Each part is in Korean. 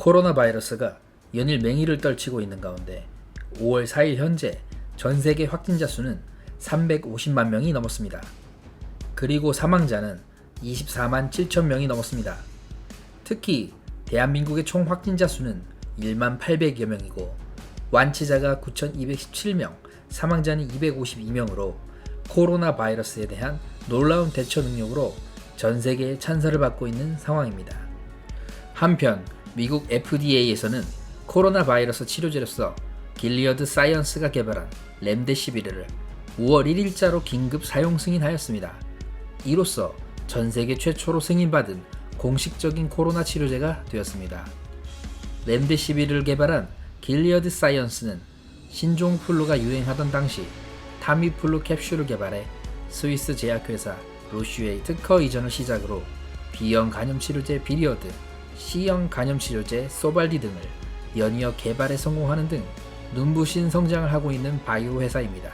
코로나 바이러스가 연일 맹위를 떨치고 있는 가운데 5월 4일 현재 전 세계 확진자 수는 350만 명이 넘었습니다. 그리고 사망자는 24만 7천 명이 넘었습니다. 특히 대한민국의 총 확진자 수는 1만 800여 명이고 완치자가 9,217명, 사망자는 252명으로 코로나 바이러스에 대한 놀라운 대처 능력으로 전 세계의 찬사를 받고 있는 상황입니다. 한편 미국 FDA에서는 코로나 바이러스 치료제로서 길리어드 사이언스가 개발한 렘데시비르를 5월 1일자로 긴급 사용 승인하였습니다. 이로써 전 세계 최초로 승인받은 공식적인 코로나 치료제가 되었습니다. 렘데시비르를 개발한 길리어드 사이언스는 신종플루가 유행하던 당시 타미플루 캡슐을 개발해 스위스 제약회사 로슈의 특허 이전을 시작으로 B형 감염치료제 비리어드, C형 감염치료제 소발디 등을 연이어 개발에 성공하는 등 눈부신 성장을 하고 있는 바이오 회사입니다.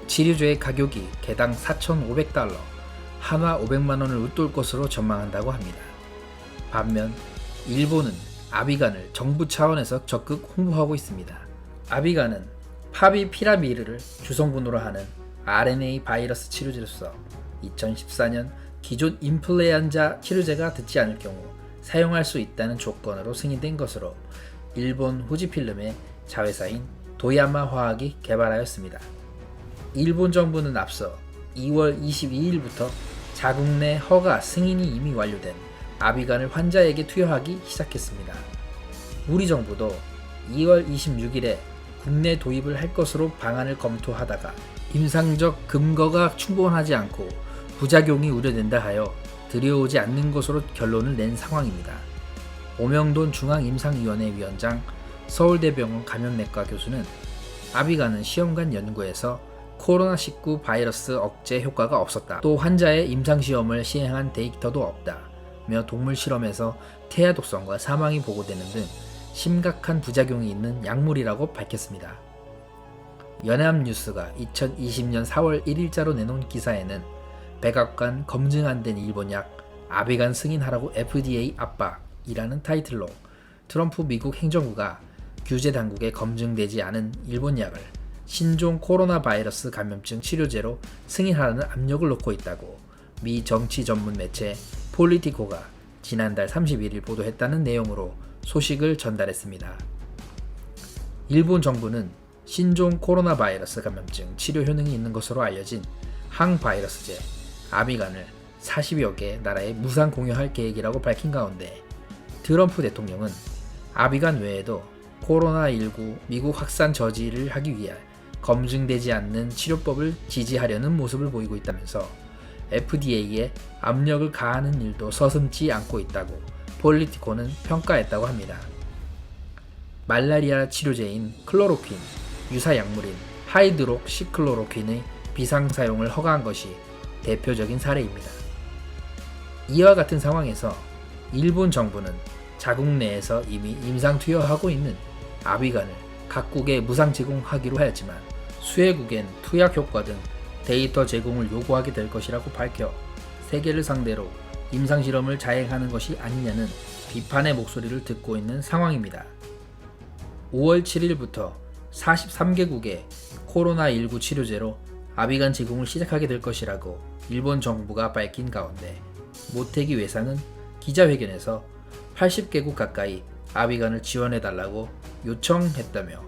치료제의 가격이 개당 4,500달러, 한화 500만원을 웃돌 것으로 전망한다고 합니다. 반면 일본은 아비간을 정부 차원에서 적극 홍보하고 있습니다. 아비간은 파비피라비르를 주성분으로 하는 RNA 바이러스 치료제로서 2014년 기존 인플루엔자 치료제가 듣지 않을 경우 사용할 수 있다는 조건으로 승인된 것으로 일본 후지필름의 자회사인 도야마 화학이 개발하였습니다. 일본 정부는 앞서 2월 22일부터 자국 내 허가 승인이 이미 완료된 아비간을 환자에게 투여하기 시작했습니다. 우리 정부도 2월 26일에 국내 도입을 할 것으로 방안을 검토하다가 임상적 근거가 충분하지 않고 부작용이 우려된다 하여 들여오지 않는 것으로 결론을 낸 상황입니다. 오명돈 중앙임상위원회 위원장, 서울대병원 감염내과 교수는 아비간은 시험관 연구에서 코로나19 바이러스 억제 효과가 없었다. 또 환자의 임상시험을 시행한 데이터도 없다며 동물 실험에서 태아 독성과 사망이 보고되는 등 심각한 부작용이 있는 약물이라고 밝혔습니다. 연합뉴스가 2020년 4월 1일자로 내놓은 기사에는 백악관 검증 안 된 일본 약 아비간 승인하라고 FDA 압박이라는 타이틀로 트럼프 미국 행정부가 규제 당국에 검증되지 않은 일본 약을 신종 코로나 바이러스 감염증 치료제로 승인하라는 압력을 놓고 있다고 미 정치 전문 매체 폴리티코가 지난달 31일 보도했다는 내용으로 소식을 전달했습니다. 일본 정부는 신종 코로나 바이러스 감염증 치료 효능이 있는 것으로 알려진 항바이러스제 아비간을 40여 개 나라에 무상 공유할 계획이라고 밝힌 가운데 트럼프 대통령은 아비간 외에도 코로나19 미국 확산 저지를 하기 위해 검증되지 않는 치료법을 지지하려는 모습을 보이고 있다면서 FDA에 압력을 가하는 일도 서슴지 않고 있다고 폴리티코는 평가했다고 합니다. 말라리아 치료제인 클로로퀸, 유사 약물인 하이드록시클로로퀸의 비상 사용을 허가한 것이 대표적인 사례입니다. 이와 같은 상황에서 일본 정부는 자국 내에서 이미 임상 투여하고 있는 아비간을 각국에 무상 제공하기로 하였지만 수혜국엔 투약 효과 등 데이터 제공을 요구하게 될 것이라고 밝혀 세계를 상대로 임상실험을 자행하는 것이 아니냐는 비판의 목소리를 듣고 있는 상황입니다. 5월 7일부터 43개국의 코로나19 치료제로 아비간 제공을 시작하게 될 것이라고 일본 정부가 밝힌 가운데 모테기 외상은 기자회견에서 80개국 가까이 아비간을 지원해달라고 요청했다며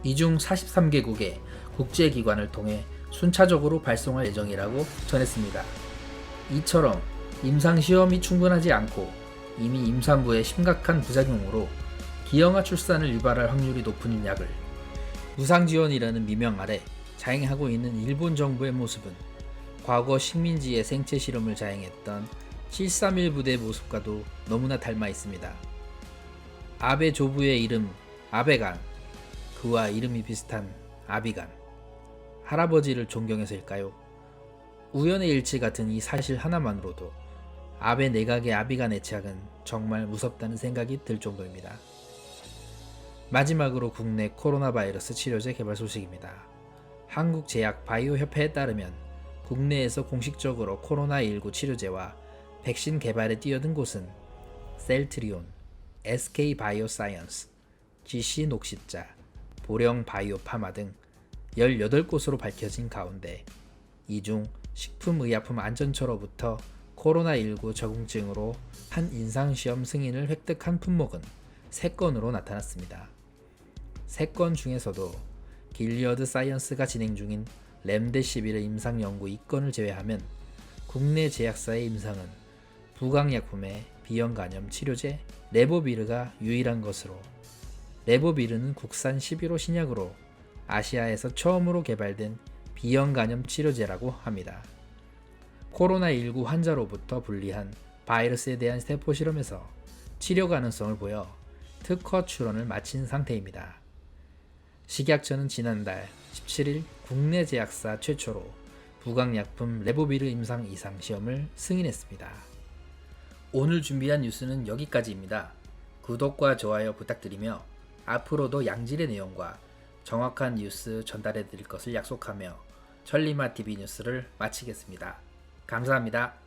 이 중 43개국의 국제기관을 통해 순차적으로 발송할 예정이라고 전했습니다. 이처럼 임상시험이 충분하지 않고 이미 임산부의 심각한 부작용으로 기형아 출산을 유발할 확률이 높은 약을 무상지원이라는 미명 아래 자행하고 있는 일본 정부의 모습은 과거 식민지의 생체 실험을 자행했던 731 부대 모습과도 너무나 닮아 있습니다. 아베 조부의 이름 아베간, 그와 이름이 비슷한 아비간. 할아버지를 존경해서일까요? 우연의 일치 같은 이 사실 하나만으로도 아베 내각의 아비간 애착은 정말 무섭다는 생각이 들 정도입니다. 마지막으로 국내 코로나 바이러스 치료제 개발 소식입니다. 한국제약바이오협회에 따르면 국내에서 공식적으로 코로나19 치료제와 백신 개발에 뛰어든 곳은 셀트리온, SK 바이오사이언스, GC 녹십자, 보령 바이오파마 등 18곳으로 밝혀진 가운데 이 중 식품의약품안전처로부터 코로나19 적응증으로 한 임상시험 승인을 획득한 품목은 3건으로 나타났습니다. 3건 중에서도 길리어드 사이언스가 진행 중인 렘데시비르 임상 연구 2건을 제외하면 국내 제약사의 임상은 부강약품의 비형 간염 치료제 레보비르가 유일한 것으로, 레보비르는 국산 11호 신약으로 아시아에서 처음으로 개발된 비형 간염 치료제라고 합니다. 코로나19 환자로부터 분리한 바이러스에 대한 세포 실험에서 치료 가능성을 보여 특허 출원을 마친 상태입니다. 식약처는 지난달 17일 국내 제약사 최초로 부강약품 레보비르 임상 이상 시험을 승인했습니다. 오늘 준비한 뉴스는 여기까지입니다. 구독과 좋아요 부탁드리며 앞으로도 양질의 내용과 정확한 뉴스 전달해 드릴 것을 약속하며 천리마TV 뉴스를 마치겠습니다. 감사합니다.